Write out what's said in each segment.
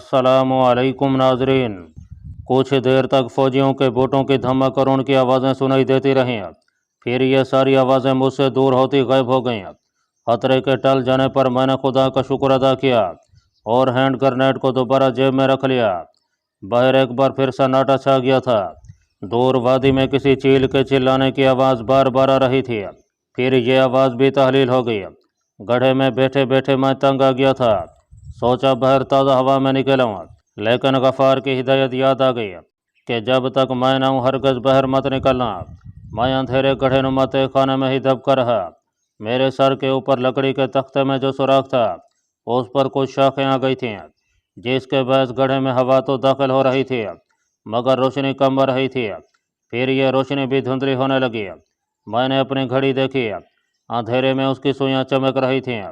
अस्सलामु अलैकुम नाजरीन। कुछ देर तक फौजियों के बूटों की धमक और उनकी आवाज़ें सुनाई देती रहीं। फिर ये सारी आवाज़ें मुझसे दूर होती गायब हो गईं। खतरे के टल जाने पर मैंने खुदा का शुक्र अदा किया और हैंड ग्रेनेड को दोबारा जेब में रख लिया। बाहर एक बार फिर सन्नाटा छा गया था। दूर वादी में किसी चील के चिल्लाने की आवाज़ बार बार आ रही थी। फिर ये आवाज़ भी तहलील हो गई। गड्ढे में बैठे बैठे मैं तंग आ गया था। सोचा बाहर ताज़ा हवा में निकलूँ, लेकिन गफ़ार की हिदायत याद आ गई कि जब तक मैं ना हूँ हरगज़ बाहर मत निकलना। मैं अंधेरे गड्ढे नुमा खाने में ही दबका रहा। मेरे सर के ऊपर लकड़ी के तख्ते में जो सुराख था उस पर कुछ शाखें आ गई थीं, जिसके बायस गड्ढे में हवा तो दाखिल हो रही थी मगर रोशनी कम हो रही थी। फिर यह रोशनी भी धुंधली होने लगी। मैंने अपनी घड़ी देखी। अंधेरे में उसकी सुइयाँ चमक रही थीं।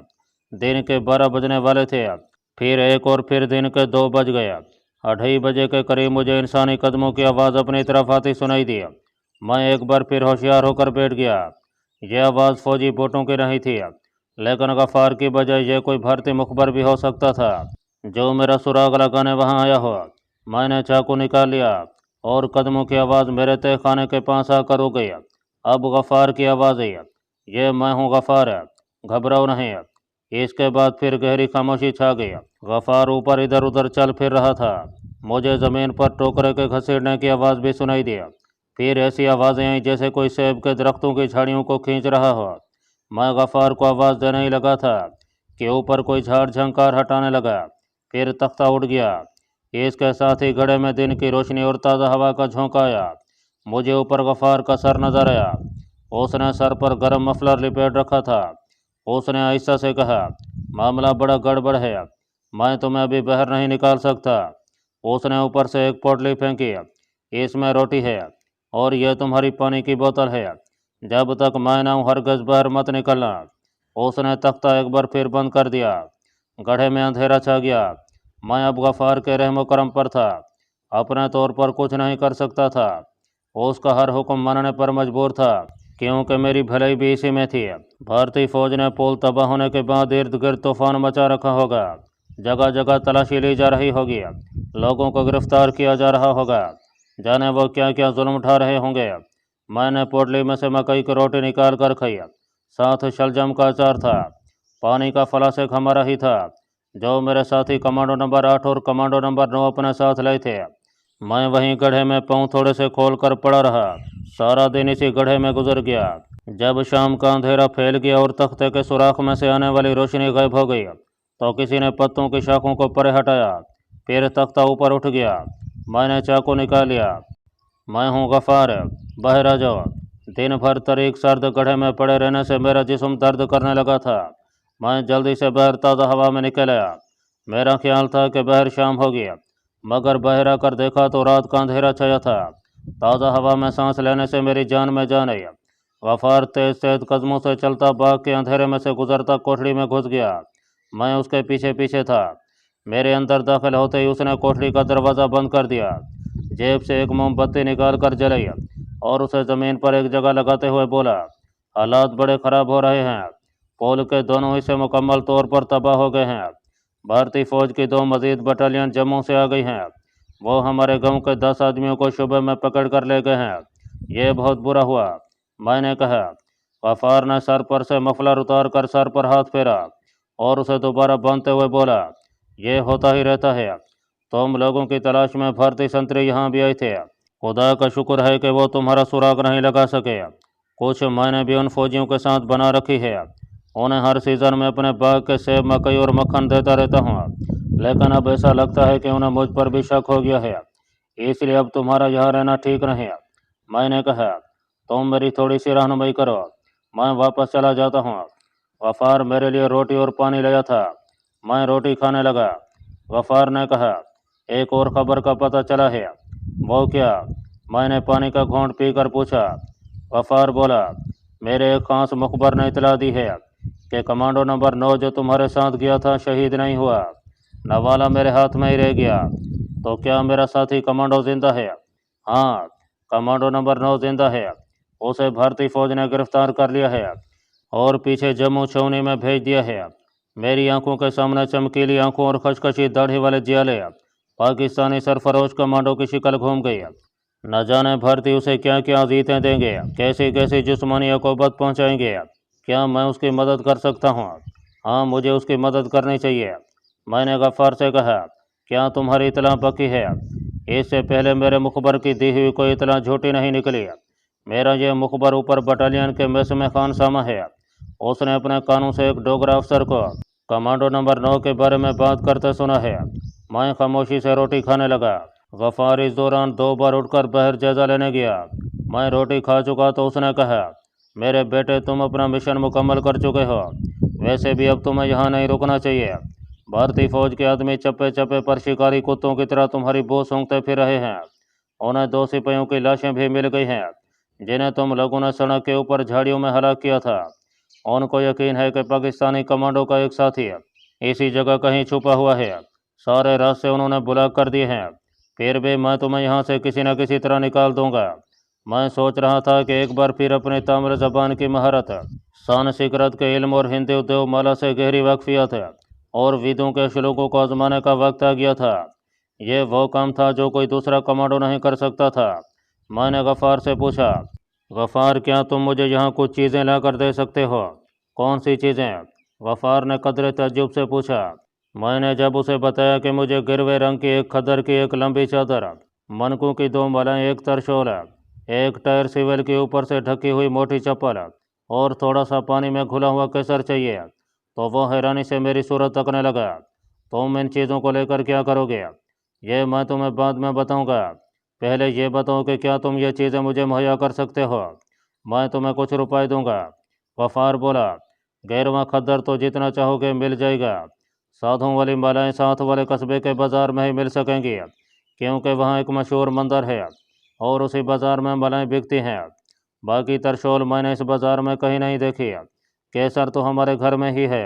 दिन के 12 बजने वाले थे। फिर एक और फिर दिन के 2 बज गए। 2:30 बजे के करीब मुझे इंसानी कदमों की आवाज़ अपनी तरफ आती सुनाई दी। मैं एक बार फिर होशियार होकर बैठ गया। यह आवाज़ फौजी बोटों की नहीं थी, लेकिन गफ़ार की बजाय यह कोई भारतीय मुखबर भी हो सकता था जो मेरा सुराग लगाने वहाँ आया हो। मैंने चाकू निकाल लिया और कदमों की आवाज़ मेरे तय खाने के पास आकर रुक गई। अब गफ़ार की आवाज़ आई, ये मैं हूँ गफ़ार, घबराओ नहीं। इसके बाद फिर गहरी खामोशी छा गई। गफ़ार ऊपर इधर उधर चल फिर रहा था। मुझे ज़मीन पर टोकरे के घसीटने की आवाज़ भी सुनाई दी। फिर ऐसी आवाज़ें आई जैसे कोई सेब के दरख्तों की झाड़ियों को खींच रहा हो। मैं गफ़ार को आवाज़ देने ही लगा था कि ऊपर कोई झाड़ झंकार हटाने लगा। फिर तख्ता उठ गया। इसके साथ ही गड्ढे में दिन की रोशनी और ताज़ा हवा का झोंका आया। मुझे ऊपर गफ़ार का सर नजर आया। उसने सर पर गर्म मफलर लिपेट रखा था। उसने आहिस्ता से कहा, मामला बड़ा गड़बड़ है, मैं तुम्हें अभी बाहर नहीं निकाल सकता। उसने ऊपर से एक पोटली फेंकी, इसमें रोटी है और यह तुम्हारी पानी की बोतल है। जब तक मैं ना हूँ हरगज़ बाहर मत निकलना। उसने तख्ता एक बार फिर बंद कर दिया। गड्ढे में अंधेरा छा गया। मैं अब गफ़ार के रहमो करम पर था। अपने तौर पर कुछ नहीं कर सकता था। उसका हर हुक्म मानने पर मजबूर था, क्योंकि मेरी भलाई भी इसी में थी। भारतीय फौज ने पुल तबाह होने के बाद इर्द गिर्द तूफान मचा रखा होगा। जगह जगह तलाशी ली जा रही होगी। लोगों को गिरफ्तार किया जा रहा होगा। जाने वो क्या क्या जुल्म उठा रहे होंगे। मैंने पोटली में से मकई की रोटी निकाल कर खाई। साथ शलजम का अचार था। पानी का फलासेक हमारा ही था, जो मेरे साथी कमांडो नंबर 8 और कमांडो नंबर 9 अपने साथ लाए थे। मैं वहीं गड्ढे में पाँव थोड़े से खोल कर पड़ा रहा। सारा दिन इसी गड्ढे में गुजर गया। जब शाम का अंधेरा फैल गया और तख्ते के सुराख में से आने वाली रोशनी गायब हो गई, तो किसी ने पत्तों की शाखों को परे हटाया। फिर तख्ता ऊपर उठ गया। मैंने चाकू निकाल लिया। मैं हूँ गफ़ार, बाहर आ जाओ। दिन भर तरीक सर्द गड्ढे में पड़े रहने से मेरा जिस्म दर्द करने लगा था। मैं जल्दी से बाहर ताज़ा हवा में निकल आया। मेरा ख्याल था कि बाहर शाम हो गया, मगर बाहर आकर देखा तो रात का अंधेरा छाया था। ताज़ा हवा में सांस लेने से मेरी जान में जान आई। गफ़ार तेज तेज कदमों से चलता बाग के अंधेरे में से गुजरता कोठरी में घुस गया। मैं उसके पीछे पीछे था। मेरे अंदर दाखिल होते ही उसने कोठरी का दरवाज़ा बंद कर दिया। जेब से एक मोमबत्ती निकाल कर जलाई और उसे ज़मीन पर एक जगह लगाते हुए बोला, हालात बड़े ख़राब हो रहे हैं। पुल के दोनों हिस्से मुकम्मल तौर पर तबाह हो गए हैं। भारतीय फ़ौज की 2 मज़ीद बटालियन जम्मू से आ गई हैं। वो हमारे गांव के 10 आदमियों को शुबे में पकड़ कर ले गए हैं। ये बहुत बुरा हुआ, मैंने कहा। गफ़ार ने सर पर से मफलर उतार कर सर पर हाथ फेरा और उसे दोबारा बांधते हुए बोला, ये होता ही रहता है। तुम लोगों की तलाश में भारतीय संतरी यहाँ भी आए थे। खुदा का शुक्र है कि वो तुम्हारा सुराग नहीं लगा सके। कुछ मैंने भी उन फौजियों के साथ बना रखी है। उन्हें हर सीज़न में अपने बाग के सेब, मकई और मक्खन देता रहता हूँ, लेकिन अब ऐसा लगता है कि उन्हें मुझ पर भी शक हो गया है, इसलिए अब तुम्हारा यहाँ रहना ठीक नहीं है। मैंने कहा, तुम मेरी थोड़ी सी रहनुमाई करो, मैं वापस चला जाता हूँ। गफ़ार मेरे लिए रोटी और पानी लाया था। मैं रोटी खाने लगा। गफ़ार ने कहा, एक और ख़बर का पता चला है। वो क्या? मैंने पानी का घूंट पीकर पूछा। गफ़ार बोला, मेरे एक खास मुखबर ने इतला दी है कि कमांडो नंबर 9 जो तुम्हारे साथ गया था शहीद नहीं हुआ। नवाला मेरे हाथ में ही रह गया। तो क्या मेरा साथी कमांडो जिंदा है? हाँ, कमांडो नंबर 9 जिंदा है। उसे भारतीय फौज ने गिरफ्तार कर लिया है और पीछे जम्मू छावनी में भेज दिया है। मेरी आंखों के सामने चमकीली आंखों और खचखची दाढ़ी वाले जियाले पाकिस्तानी सरफरोश कमांडो की शक्ल घूम गई। न जाने भर्ती उसे क्या क्या जीतें देंगे, कैसी कैसी जिस्मानी अकोबत पहुंचाएंगे। क्या मैं उसकी मदद कर सकता हूं? हाँ, मुझे उसकी मदद करनी चाहिए। मैंने गफ्फार से कहा, क्या तुम्हारी इतला पक्की है? इससे पहले मेरे मुखबर की दी हुई कोई इतला झूठी नहीं निकली। मेरा यह मुखबर ऊपर बटालियन के मेस में खान सामा है। उसने अपने कानों से एक डोगरा अफसर को कमांडो नंबर 9 के बारे में बात करते सुना है। मैं खामोशी से रोटी खाने लगा। गफ्फार इस दौरान 2 बार उठकर बाहर जायजा लेने गया। मैं रोटी खा चुका तो उसने कहा, मेरे बेटे, तुम अपना मिशन मुकम्मल कर चुके हो। वैसे भी अब तुम्हें यहाँ नहीं रुकना चाहिए। भारतीय फौज के आदमी चप्पे चप्पे पर शिकारी कुत्तों की तरह तुम्हारी बो सूंघते फिर रहे हैं। उन्हें 2 सिपाहियों की लाशें भी मिल गई हैं, जिन्हें तुम लोगों ने सड़क के ऊपर झाड़ियों में हलाक किया था। उनको यकीन है कि पाकिस्तानी कमांडो का एक साथी इसी जगह कहीं छुपा हुआ है। सारे रास्ते उन्होंने ब्लॉक कर दिए हैं। फिर भी मैं तुम्हें यहाँ से किसी न किसी तरह निकाल दूंगा। मैं सोच रहा था कि एक बार फिर अपनी ताम्र ज़बान की महारत, शान सिकरत के इल्म और हिंदी देवमाला से गहरी वाकफियत और विदों के श्लोकों को आजमाने का वक्त आ गया था। यह वो काम था जो कोई दूसरा कमांडो नहीं कर सकता था। मैंने गफ्फार से पूछा, गफ्फार, क्या तुम मुझे यहाँ कुछ चीज़ें ला कर दे सकते हो? कौन सी चीज़ें? गफ्फार ने कदरे तज्जुब से पूछा। मैंने जब उसे बताया कि मुझे गिरवे रंग की एक खदर की एक लंबी चादर, मनकों की 2 मालाएं, एक तरशोल, एक टायर सिविल के ऊपर से ढकी हुई मोटी चप्पल और थोड़ा सा पानी में घुला हुआ केसर चाहिए, तो वो हैरानी से मेरी सूरत तकने लगा। तुम इन चीज़ों को लेकर क्या करोगे? ये मैं तुम्हें बाद में बताऊंगा। पहले ये बताओ कि क्या तुम ये चीज़ें मुझे मुहैया कर सकते हो? मैं तुम्हें कुछ रुपए दूंगा। गफ्फार बोला, गिरवा खद्दर तो जितना चाहोगे मिल जाएगा। साधुओं वाली मालाएं साथ वाले कस्बे के बाज़ार में ही मिल सकेंगी, क्योंकि वहाँ एक मशहूर मंदिर है और उसी बाज़ार में मालाएं बिकती हैं। बाकी तरशोल मैंने इस बाज़ार में कहीं नहीं देखी। केसर तो हमारे घर में ही है।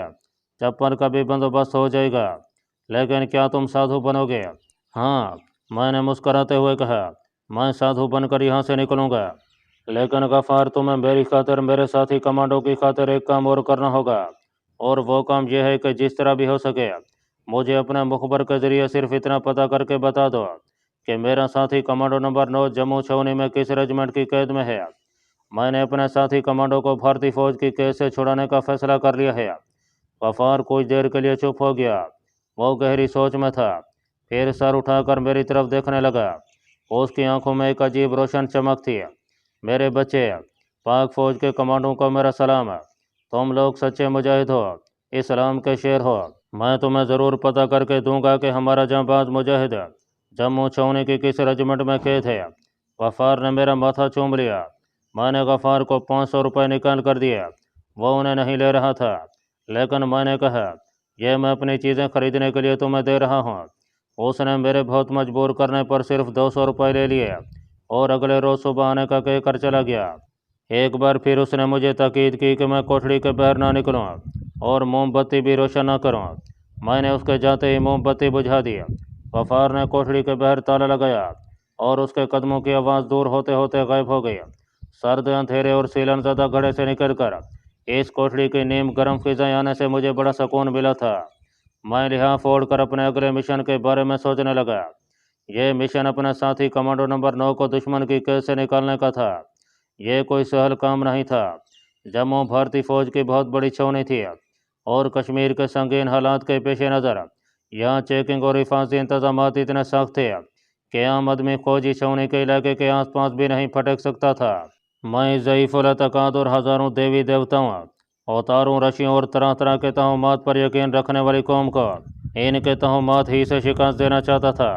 चप्पल का भी बंदोबस्त हो जाएगा। लेकिन क्या तुम साधु बनोगे? हाँ, मैंने मुस्कराते हुए कहा, मैं साधु बनकर यहाँ से निकलूँगा। लेकिन गफ्फार, तुम्हें मेरी खातिर, मेरे साथी कमांडो की खातिर एक काम और करना होगा, और वो काम यह है कि जिस तरह भी हो सके मुझे अपने मुखबर के ज़रिए सिर्फ इतना पता करके बता दो कि मेरा साथी कमांडो नंबर 9 जम्मू छावनी में किस रेजिमेंट की कैद में है। मैंने अपने साथी कमांडो को भारतीय फौज की कैद से छुड़ाने का फैसला कर लिया है। गफ्फार कुछ देर के लिए चुप हो गया। वो गहरी सोच में था। फिर सर उठाकर मेरी तरफ देखने लगा। उसकी आंखों में एक अजीब रोशन चमक थी। मेरे बच्चे, पाक फौज के कमांडों को मेरा सलाम। तुम लोग सच्चे मुजाहिद हो, इस्लाम के शेर हो। मैं तुम्हें ज़रूर पता करके दूंगा कि हमारा जांबाज मुजाहिद जम्मू छावनी की किस रेजिमेंट में कैद है। गफ्फार ने मेरा माथा चूम लिया। मैंने गफ्फार को 500 रुपये निकाल कर दिए। वो उन्हें नहीं ले रहा था, लेकिन मैंने कहा, यह मैं अपनी चीज़ें खरीदने के लिए तुम्हें दे रहा हूँ। उसने मेरे बहुत मजबूर करने पर सिर्फ 200 रुपये ले लिए और अगले रोज़ सुबह आने का कहकर चला गया। एक बार फिर उसने मुझे ताकीद की कि मैं कोठड़ी के बाहर ना निकलूं और मोमबत्ती भी रोशन ना करूं। मैंने उसके जाते ही मोमबत्ती बुझा दी। गफ्फार ने कोठड़ी के बाहर ताला लगाया और उसके कदमों की आवाज़ दूर होते होते गायब हो गई। सर्द अंधेरे और सीलन ज़्यादा घड़े से निकलकर इस कोठड़ी की नीम गर्म फिजाएं आने से मुझे बड़ा सुकून मिला था। मैं लिहाफ ओढ़कर अपने अगले मिशन के बारे में सोचने लगा। यह मिशन अपने साथी कमांडो नंबर 9 को दुश्मन की कैद से निकालने का था। यह कोई सहल काम नहीं था। जम्मू भारतीय फौज की बहुत बड़ी छावनी थी और कश्मीर के संगीन हालात के पेश नज़र यहाँ चेकिंग और हिफाजती इंतजाम इतने सख्त थे कि आम आदमी फौजी छावनी के इलाके के आसपास भी नहीं फटक सकता था। मैं ज़ईफ़ुल एतक़ाद और हज़ारों देवी देवताओं, अवतारों, ऋषियों और तरह तरह के तहम्मात पर यकीन रखने वाली कौम को इनके तहम्मात ही से शिकस्त देना चाहता था।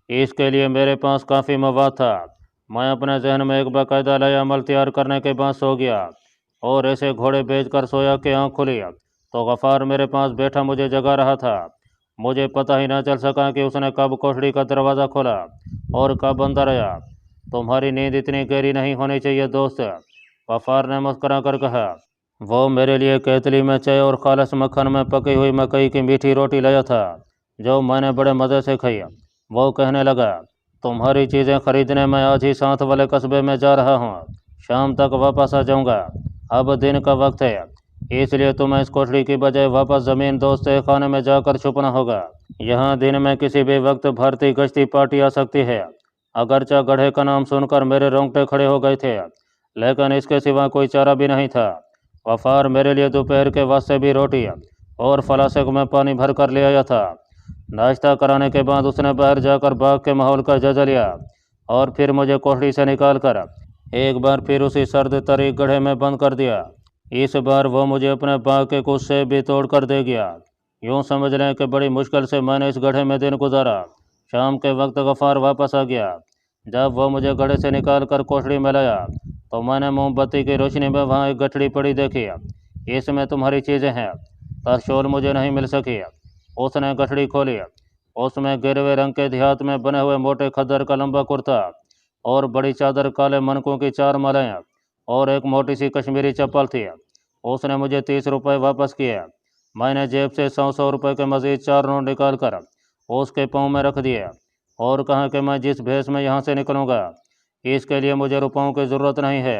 इसके लिए मेरे पास काफ़ी मवाद था। मैं अपने जहन में एक बाकायदा लय अमल तैयार करने के बाद सो गया और ऐसे घोड़े बेच कर सोया कि आँख खुली तो गफ्फार मेरे पास बैठा मुझे जगा रहा था। मुझे पता ही ना चल सका कि उसने कब कोठड़ी का दरवाज़ा खोला और कब अंदर आया। तुम्हारी नींद इतनी गहरी नहीं होनी चाहिए दोस्त, गफ्फार ने मुस्करा कर कहा। वो मेरे लिए केतली में चाय और खालस मक्खन में पकी हुई मकई की मीठी रोटी लाया था, जो मैंने बड़े मज़े से खाई। वो कहने लगा, तुम्हारी चीज़ें खरीदने मैं आज ही साथ वाले कस्बे में जा रहा हूँ। शाम तक वापस आ जाऊँगा। अब दिन का वक्त है, اس لیए तुम्हें इस कोठरी की बजाय वापस ज़मीन दोस्त खाने में जाकर छुपना होगा। यहाँ दिन में किसी भी वक्त भर्ती गश्ती पार्टी आ सकती है। अगरचा गढ़े का नाम सुनकर मेरे रोंगटे खड़े हो गए थे, लेकिन इसके सिवा कोई चारा भी नहीं था। वफार मेरे लिए दोपहर के वास्ते भी रोटी और फलासक में पानी भर कर ले आया था। नाश्ता कराने के बाद उसने बाहर जाकर बाग के माहौल का जायजा लिया और फिर मुझे कोठरी से निकाल कर एक बार फिर उसी सर्द तरी गड्ढे में बंद कर दिया। इस बार वो मुझे अपने बाग के कुछ सेब भी तोड़ कर दे गया। यूँ समझ लें कि बड़ी मुश्किल से मैंने इस गड्ढे में दिन गुजारा। शाम के वक्त गफ़ार वापस आ गया। जब वो मुझे गड्ढे से निकाल कर कोठरी में लाया तो मैंने मोमबत्ती की रोशनी में वहाँ एक गठड़ी पड़ी देखी। इसमें तुम्हारी चीज़ें हैं। तरशोल मुझे नहीं मिल सकी। उसने गठड़ी खोली। उसमें गिरवे रंग के देहात में बने हुए मोटे खद्दर का लंबा कुर्ता और बड़ी चादर, काले मनकों की 4 मालाएँ और एक मोटी सी कश्मीरी चप्पल थी। उसने मुझे 30 रुपये वापस किए। मैंने जेब से 100 रुपये के मज़ीद 4 नोट निकाल कर उसके पाँव में रख दिए और कहा कि मैं जिस भेस में यहाँ से निकलूँगा इसके लिए मुझे रुपयों की ज़रूरत नहीं है।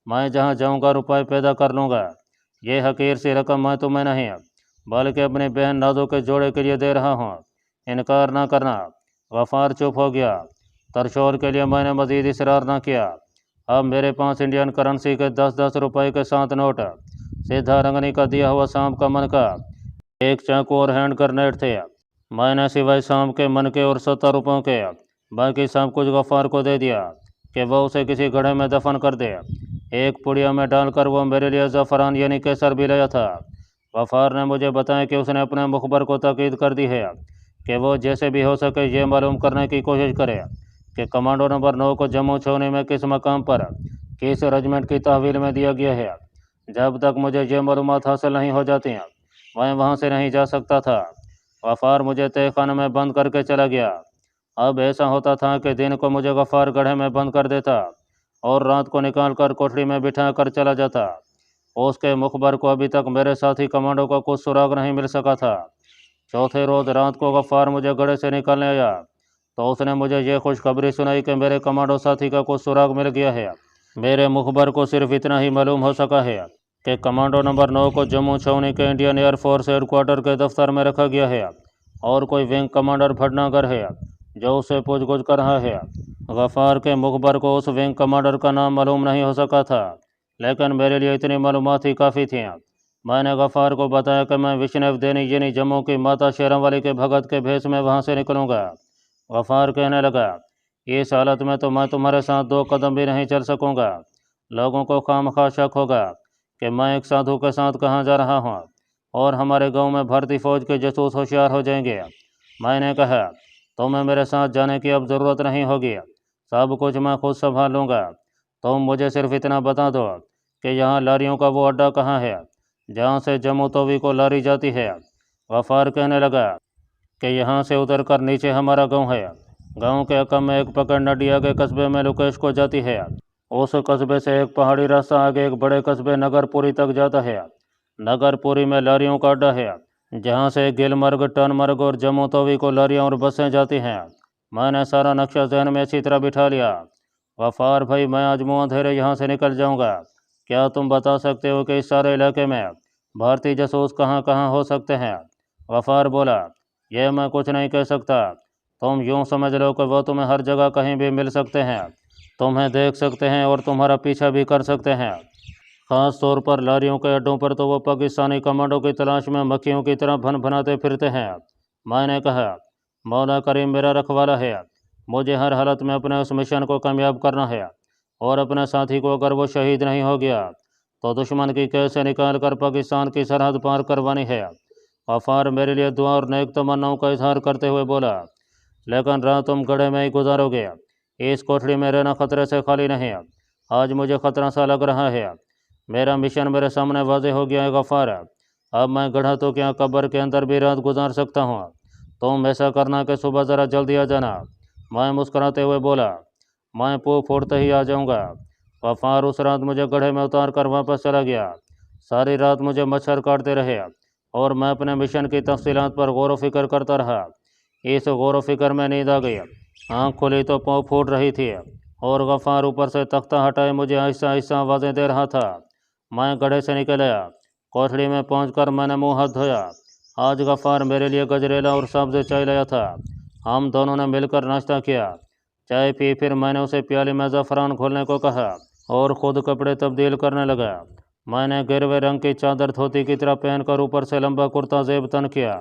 मैं जहाँ जाऊँगा रुपये पैदा कर लूँगा। ये हकीर सी रकम मैं तुम्हें नहीं बल्कि अपनी बहन नाजो के जोड़े के लिए दे रहा हूँ। इनकार ना करना। गफ़ार चुप हो गया। तरशोल के लिए मैंने मज़ीद इसरार न किया। अब मेरे पास इंडियन करेंसी के 10-10 रुपये के 7 नोट, सीधा रंगनी का दिया हुआ सांप का मन का, एक चाकू और हैंड ग्रेनेड थे। मैंने सिवाय सांप के मन के और 70 रुपयों के बाकी सब कुछ गफ़ार को दे दिया कि वह उसे किसी गड्ढे में दफन कर दे। एक पुड़िया में डालकर वो मेरे लिए ज़फ़रान यानी केसर भी लाया था। गफ़ार ने मुझे बताया कि उसने अपने मुखबर को ताकीद कर दी है कि वो जैसे भी हो सके ये मालूम करने की कोशिश करे कि कमांडो नंबर 9 को जम्मू छावनी में किस मकाम पर किस रेजिमेंट की तहवील में दिया गया है। जब तक मुझे ये मालूमात हासिल नहीं हो जाती हैं मैं वहाँ से नहीं जा सकता था। गफ़ार मुझे तहखाने में बंद करके चला गया। अब ऐसा होता था कि दिन को मुझे गफ़ार गड्ढे में बंद कर देता और रात को निकाल कर कोठरी में बिठा कर चला जाता। उसके मुखबर को अभी तक मेरे साथी कमांडो का कुछ सुराग नहीं मिल सका था। चौथे रोज़ रात को गफ़ार मुझे गड्ढे से निकालने आया तो उसने मुझे ये खुशखबरी सुनाई कि मेरे कमांडो साथी का कुछ सुराग मिल गया है। मेरे मुखबर को सिर्फ इतना ही मालूम हो सका है कि कमांडो नंबर 9 को जम्मू छावनी के इंडियन एयरफोर्स हेडक्वार्टर के दफ्तर में रखा गया है और कोई विंग कमांडर भटनागर है जो उससे पूछगछ कर रहा है। गफ़ार के मुखबर को उस विंग कमांडर का नाम मालूम नहीं हो सका था, लेकिन मेरे लिए इतनी मालूमात ही काफ़ी थी। मैंने गफ़ार को बताया कि मैं विष्णु देनी यानी जम्मू की माता शेरावाली के भगत के भेष में वहाँ से निकलूँगा। गफ़ार कहने लगा, इस हालत में तो मैं तुम्हारे साथ 2 कदम भी नहीं चल सकूँगा। लोगों को खामखा शक होगा कि मैं एक साधु के साथ कहाँ जा रहा हूँ और हमारे गांव में भारतीय फ़ौज के जासूस होशियार हो जाएंगे। मैंने कहा, तुम्हें मेरे साथ जाने की अब ज़रूरत नहीं होगी, सब कुछ मैं खुद संभाल लूँगा। तुम मुझे सिर्फ इतना बता दो कि यहाँ लारियों का वो अड्डा कहाँ है जहाँ से जम्मू तवी को लारी जाती है। गफ़ार कहने लगा कि यहाँ से उतर कर नीचे हमारा गांव है। गांव के अकम में एक पकड़ नडी आगे कस्बे में लुकेश को जाती है। उस कस्बे से एक पहाड़ी रास्ता आगे एक बड़े कस्बे नगरपुरी तक जाता है। नगरपुरी में लारियों का अड्डा है जहाँ से गिलमर्ग, टनमर्ग और जम्मू तवी को लारियाँ और बसें जाती हैं। मैंने सारा नक्शा जहन में अच्छी तरह बिठा लिया। गफ़ार भाई, मैं आज मुँह अंधेरे यहाँ से निकल जाऊँगा। क्या तुम बता सकते हो कि इस सारे इलाके में भारतीय जासूस कहाँ कहाँ हो सकते हैं? गफ़ार बोला, यह मैं कुछ नहीं कह सकता। तुम यूँ समझ लो कि वो तुम्हें हर जगह कहीं भी मिल सकते हैं, तुम्हें देख सकते हैं और तुम्हारा पीछा भी कर सकते हैं। ख़ास तौर पर लारियों के अड्डों पर तो वो पाकिस्तानी कमांडो की तलाश में मक्खियों की तरह भन भनाते फिरते हैं। मैंने कहा, मौला करीम मेरा रखवाला है, मुझे हर हालत में अपने उस मिशन को कामयाब करना है और अपने साथी को अगर वो शहीद नहीं हो गया तो दुश्मन की कैद से निकाल कर पाकिस्तान की सरहद पार करवानी है। गफ़ार मेरे लिए दुआ और नेक तमन्नाओं का इजहार करते हुए बोला, लेकिन रात तुम गड्ढे में ही गुजारोगे। इस कोठरी में रहना खतरे से खाली नहीं। आज मुझे खतरा सा लग रहा है। मेरा मिशन मेरे सामने वाज़े हो गया है गफ़ार। अब मैं गड्ढा तो क्या कब्र के अंदर भी रात गुजार सकता हूँ। तुम ऐसा करना कि सुबह ज़रा जल्दी आ जाना। मैं मुस्कुराते हुए बोला, मैं पू फूटते ही आ जाऊँगा। गफ़ार उस रात मुझे गड्ढे में उतार कर वापस चला गया। सारी रात मुझे मच्छर काटते रहे और मैं अपने मिशन की तफसीलात पर गौर व फिक्र करता रहा। इस गौर व फिक्र में नींद आ गई। आँख खुली तो पाँव फूट रही थी और गफ़ार ऊपर से तख्ता हटाए मुझे आहिस्ता आहिस्ता आवाज़ें दे रहा था। मैं गड्ढे से निकल आया। कोठड़ी में पहुंचकर मैंने मुंह हाथ धोया। आज गफ्फार मेरे लिए गजरेला और सब्ज़ चाय लाया था। हम दोनों ने मिलकर नाश्ता किया, चाय पी। फिर मैंने उसे प्याली में ज़फ़रान घोलने को कहा और ख़ुद कपड़े तब्दील करने लगा। मैंने गिरवे रंग की चादर धोती की तरह पहनकर ऊपर से लंबा कुर्ता ज़ेब तन किया,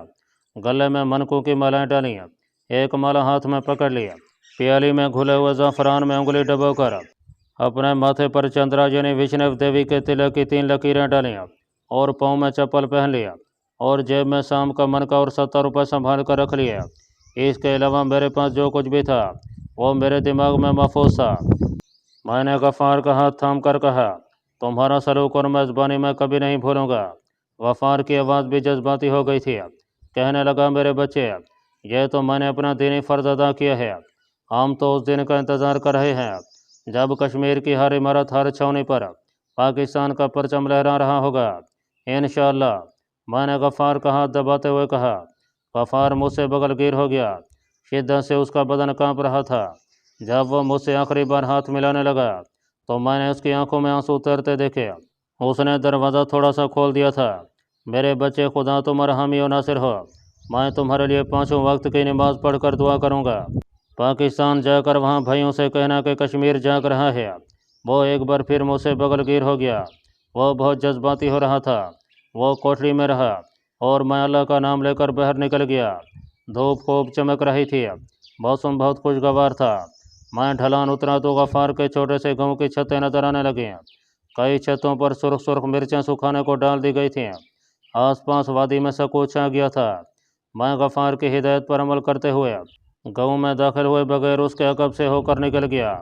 गले में मनकों की मालाएं डाली, एक माला हाथ में पकड़ लिया, प्याली में घुले हुए ज़फ़रान में उंगली डबोकर अपने माथे पर चंद्राजनी विष्णु देवी के तिलक की 3 लकीरें डालीं और पाँव में चप्पल पहन लिया और जेब में शाम का मनका और 70 रुपये संभाल कर रख लिया। इसके अलावा मेरे पास जो कुछ भी था वो मेरे दिमाग में महफूज था। मैंने गफ्फार का हाथ थाम कर कहा, तुम्हारा सलूक और मेज़बानी मैं कभी नहीं भूलूंगा। गफ्फार की आवाज़ भी जज्बाती हो गई थी। कहने लगा, मेरे बच्चे, यह तो मैंने अपना दीनी फ़र्ज़ अदा किया है। हम तो उस दिन का इंतज़ार कर रहे हैं जब कश्मीर की हर इमारत, हर छावनी पर पाकिस्तान का परचम लहरा रहा होगा, इंशाअल्लाह। मैंने गफ्फार का हाथ दबाते हुए कहा। गफ्फार मुझसे बगलगीर हो गया। शिद्दत से उसका बदन कांप रहा था। जब वह मुझसे आखिरी बार हाथ मिलाने लगा तो मैंने उसकी आंखों में आंसू उतरते देखे। उसने दरवाज़ा थोड़ा सा खोल दिया था। मेरे बच्चे, खुदा तुम्हारा हामी और नासिर हो। मैं तुम्हारे लिए 5 वक्त की नमाज़ पढ़कर दुआ करूँगा। पाकिस्तान जाकर वहाँ भाइयों से कहना कि कश्मीर जाग रहा है। वो एक बार फिर मुझसे बगलगीर हो गया। वो बहुत जज्बाती हो रहा था। वो कोठरी में रहा और मैं अल्लाह का नाम लेकर बाहर निकल गया। धूप खूब चमक रही थी, मौसम बहुत खुशगवार था। मैं ढलान उतरा तो गफ्फार के छोटे से गाँव की छतें नजर आने लगीं। कई छतों पर सुर्ख सुर्ख मिर्चें सुखाने को डाल दी गई थीं। आसपास वादी में सकून छा गया था। मैं गफ्फार की हिदायत पर अमल करते हुए गाँव में दाखिल हुए बगैर उसके अकब से होकर निकल गया।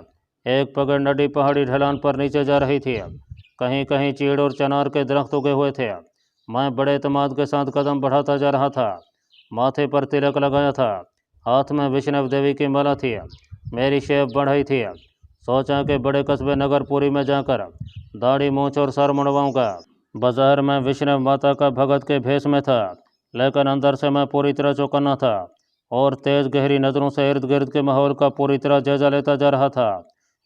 एक पगड़ नदी पहाड़ी ढलान पर नीचे जा रही थी। कहीं कहीं चीड़ और चनार के दरख्त उगे हुए थे। मैं बड़े एतमाद के साथ कदम बढ़ाता जा रहा था। माथे पर तिलक लगाया था, हाथ में विष्णु देवी की माला थी, मेरी शेव बढ़ाई थी। सोचा कि बड़े कस्बे नगरपुरी में जाकर दाढ़ी मूंछ और सर मुंडवाऊंगा। बाजार में विष्णु माता का भगत के भेष में था, लेकिन अंदर से मैं पूरी तरह चौकन्ना था और तेज गहरी नज़रों से इर्द गिर्द के माहौल का पूरी तरह जायजा लेता जा रहा था।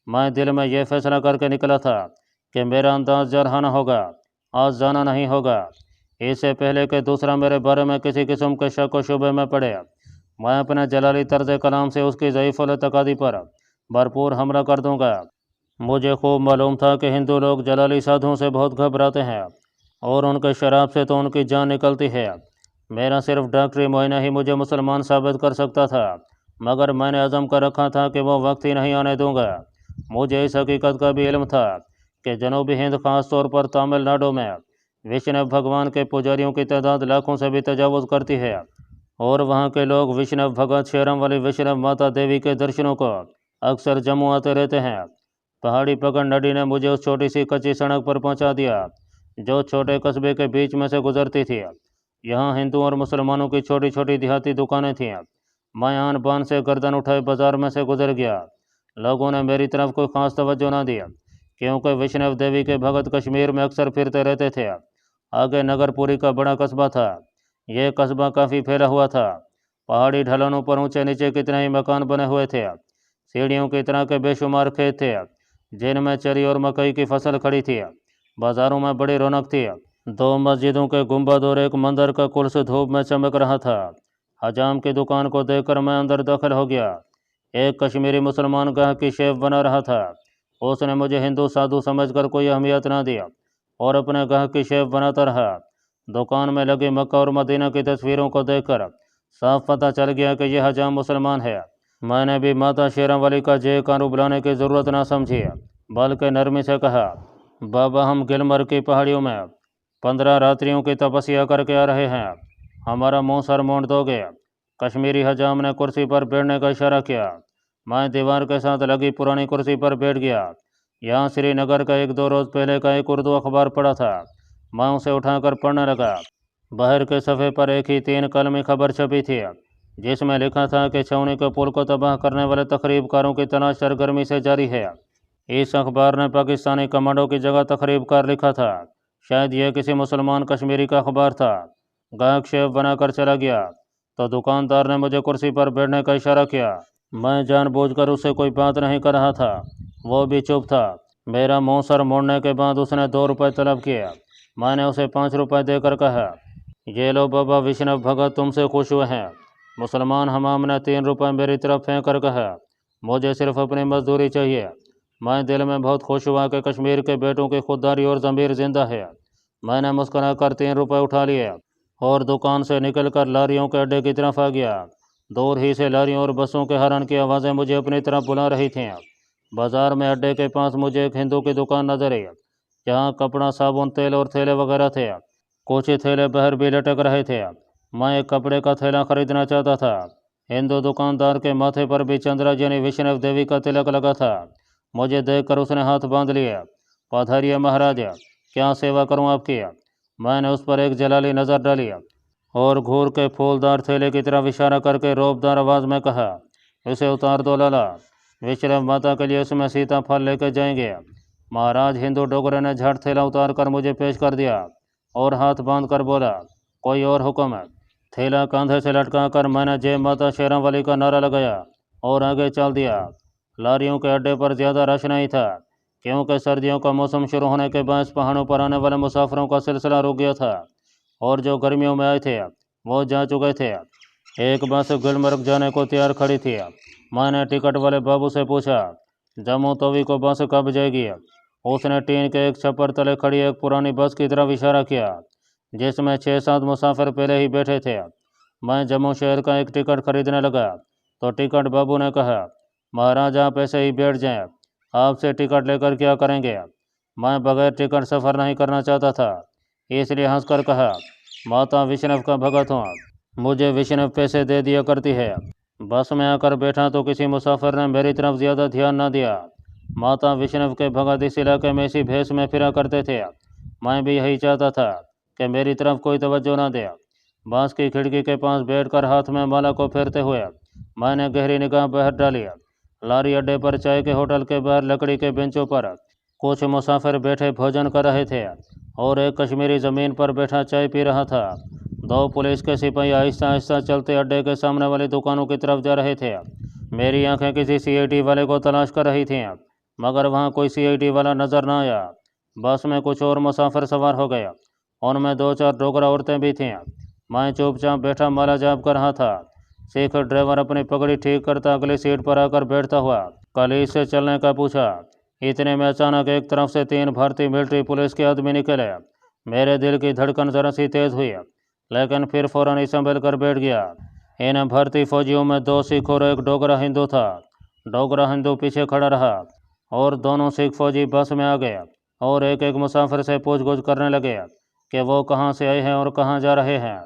मैं दिल में यह फैसला करके निकला था कि मेरा अंदाज जरहाना होगा, आज जाना नहीं होगा। इससे पहले कि दूसरा मेरे बारे में किसी किस्म के शक व शुबे में पड़े, मैं अपने जलाली तर्ज कलाम से उसकी ज़ईफ़ुल तकादी पर भरपूर हमला कर दूंगा। मुझे खूब मालूम था कि हिंदू लोग जलाली साधुओं से बहुत घबराते हैं और उनके शराब से तो उनकी जान निकलती है। मेरा सिर्फ डॉक्टरी मुआयना ही मुझे मुसलमान साबित कर सकता था, मगर मैंने अज़म कर रखा था कि वो वक्त ही नहीं आने दूंगा। मुझे इस हकीकत का भी इल्म था कि जनूबी हिंद, ख़ास तौर पर तमिलनाडु में विष्णु भगवान के पुजारियों की तादाद लाखों से भी तजावुज़ करती है और वहाँ के लोग विष्णु भगत शेरम वाली विष्णु माता देवी के दर्शनों को अक्सर जम्मू आते रहते हैं। पहाड़ी पगड़ नदी ने मुझे उस छोटी सी कच्ची सड़क पर पहुँचा दिया जो छोटे कस्बे के बीच में से गुजरती थी। यहाँ हिंदू और मुसलमानों की छोटी छोटी देहाती दुकानें थीं। मैं आन बान से गर्दन उठाए बाजार में से गुजर गया। लोगों ने मेरी तरफ कोई ख़ास तवज्जो ना दी, क्योंकि विष्णु देवी के भगत कश्मीर में अक्सर फिरते रहते थे। आगे नगरपुरी का बड़ा कस्बा था। यह कस्बा काफ़ी फैला हुआ था। पहाड़ी ढलानों पर ऊंचे नीचे कितने ही मकान बने हुए थे। सीढ़ियों की तरह के बेशुमार खेत थे जिनमें चरी और मकई की फसल खड़ी थी। बाज़ारों में बड़ी रौनक थी। 2 मस्जिदों के गुंबद और एक मंदिर का कुर्स धूप में चमक रहा था। हजाम की दुकान को देखकर मैं अंदर दाखिल हो गया। एक कश्मीरी मुसलमान गाहक की शेफ बना रहा था। उसने मुझे हिंदू साधु समझकर कोई अहमियत ना दी और अपने गाहक की शेफ बनाता रहा। दुकान में लगी मक्का और मदीना की तस्वीरों को देखकर साफ पता चल गया कि यह हजाम मुसलमान है। मैंने भी माता शेरां वाली का जय कानू बुलाने की ज़रूरत ना समझी, बल्कि नरमी से कहा, बाबा, हम गिलमर्ग की पहाड़ियों में 15 रात्रियों की तपस्या करके आ रहे हैं, हमारा मुँह सर मोड़ दोगे? कश्मीरी हजाम ने कुर्सी पर बैठने का इशारा किया। मैं दीवार के साथ लगी पुरानी कुर्सी पर बैठ गया। यहाँ श्रीनगर का 1-2 रोज़ पहले का एक उर्दू अखबार पड़ा था। मैं उसे उठाकर पढ़ने लगा। बाहर के सफ़े पर एक ही 3 कलमी खबर छपी थी जिसमें लिखा था कि छावनी के पुल को तबाह करने वाले तखरीबकारों की तलाश सरगर्मी से जारी है। इस अखबार ने पाकिस्तानी कमांडो की जगह तखरीबकार लिखा था। शायद यह किसी मुसलमान कश्मीरी का अखबार था। गाहक शेफ बनाकर चला गया तो दुकानदार ने मुझे कुर्सी पर बैठने का इशारा किया। मैं जानबूझकर उससे कोई बात नहीं कर रहा था। वो भी चुप था। मेरा मुँह सर मोड़ने के बाद उसने 2 रुपये तलब किए। میں نے اسے 5 روپے دے کر کہا، یہ لو بابا وشنو بھگت تم سے خوش ہوئے ہیں۔ مسلمان حمام نے 3 روپے میری طرف پھینک کر کہا، مجھے صرف اپنی مزدوری چاہیے۔ میں دل میں بہت خوش ہوا کہ کشمیر کے بیٹوں کی خودداری اور ضمیر زندہ ہے۔ میں نے مسکرا کر 3 روپے اٹھا لیے اور دکان سے نکل کر لاریوں کے اڈے کی طرف آ گیا۔ دور ہی سے لاریوں اور بسوں کے ہارن کی آوازیں مجھے اپنی طرف بلا رہی تھیں۔ بازار میں اڈے کے پاس مجھے ایک ہندو کی دکان نظر آئی، جہاں کپڑا، صابن، تیل اور تھیلے وغیرہ تھے۔ کچھ تھیلے باہر بھی لٹک رہے تھے۔ میں ایک کپڑے کا تھیلا خریدنا چاہتا تھا۔ ہندو دکاندار کے ماتھے پر بھی چندرا یعنی وشنو دیوی کا تلک لگا تھا۔ مجھے دیکھ کر اس نے ہاتھ باندھ لیے۔ پدھاریے مہاراج، کیا سیوا کروں آپ کی؟ میں نے اس پر ایک جلالی نظر ڈالی اور گھور کے پھولدار تھیلے کی طرف اشارہ کر کے روبدار آواز میں کہا، اسے اتار دو لالا، وشنو ماتا کے لیے اس میں سیتا پھل لے کے جائیں گے۔ مہاراج ہندو ڈوگرے نے جھٹ تھیلا اتار کر مجھے پیش کر دیا اور ہاتھ باندھ کر بولا، کوئی اور حکم ہے؟ تھیلا کاندھے سے لٹکا کر میں نے جے ماتا شیراں والی کا نعرہ لگایا اور آگے چل دیا۔ لاریوں کے اڈے پر زیادہ رش نہیں تھا، کیونکہ سردیوں کا موسم شروع ہونے کے باعث پہاڑوں پر آنے والے مسافروں کا سلسلہ رک گیا تھا، اور جو گرمیوں میں آئے تھے وہ جا چکے تھے۔ ایک بس گلمرگ جانے کو تیار کھڑی تھی۔ میں نے ٹکٹ والے بابو سے پوچھا، جموں توی کو بس کب جائے گی؟ اس نے ٹین کے ایک چھپر تلے کھڑی ایک پرانی بس کی طرف اشارہ کیا، جس میں 6-7 مسافر پہلے ہی بیٹھے تھے۔ میں جموں شہر کا ایک ٹکٹ خریدنے لگا تو ٹکٹ بابو نے کہا، مہاراج آپ ایسے ہی بیٹھ جائیں، آپ سے ٹکٹ لے کر کیا کریں گے؟ میں بغیر ٹکٹ سفر نہیں کرنا چاہتا تھا، اس لیے ہنس کر کہا، ماتا وشنو کا بھگت ہوں، مجھے وشنو پیسے دے دیا کرتی ہے۔ بس میں آ کر بیٹھا تو کسی مسافر نے میری طرف زیادہ دھیان نہ دیا۔ ماتا وشنو کے بھگت اس علاقے میں اسی بھیس میں پھرا کرتے تھے۔ میں بھی یہی چاہتا تھا کہ میری طرف کوئی توجہ نہ دے۔ بس کی کھڑکی کے پاس بیٹھ کر ہاتھ میں مالا کو پھیرتے ہوئے میں نے گہری نگاہ باہر ڈالی۔ لاری اڈے پر چائے کے ہوٹل کے باہر لکڑی کے بینچوں پر کچھ مسافر بیٹھے بھوجن کر رہے تھے اور ایک کشمیری زمین پر بیٹھا چائے پی رہا تھا۔ 2 پولیس کے سپاہی آہستہ آہستہ چلتے اڈے کے سامنے والی دکانوں کی طرف جا رہے تھے۔ میری آنکھیں کسی CID والے کو تلاش کر رہی تھیں، مگر وہاں کوئی CID والا نظر نہ آیا۔ بس میں کچھ اور مسافر سوار ہو گئے، ان میں 2-4 ڈوگرا عورتیں بھی تھیں۔ میں چپ چاپ بیٹھا مالا جاپ کر رہا تھا۔ سکھ ڈرائیور اپنی پگڑی ٹھیک کرتا اگلی سیٹ پر آ کر بیٹھتا ہوا کلیج سے چلنے کا پوچھا۔ اتنے میں اچانک ایک طرف سے 3 بھارتی ملٹری پولیس کے آدمی نکلے۔ میرے دل کی دھڑکن ذرا سی تیز ہوئی، لیکن پھر فوراً ہی سنبھل کر بیٹھ گیا۔ ان بھارتی فوجیوں میں 2 سکھ اور ایک ڈوگرا ہندو تھا۔ ڈوگرا ہندو پیچھے کھڑا رہا اور دونوں سکھ فوجی بس میں آ گئے اور ایک ایک مسافر سے پوچھ گچھ کرنے لگے کہ وہ کہاں سے آئے ہیں اور کہاں جا رہے ہیں۔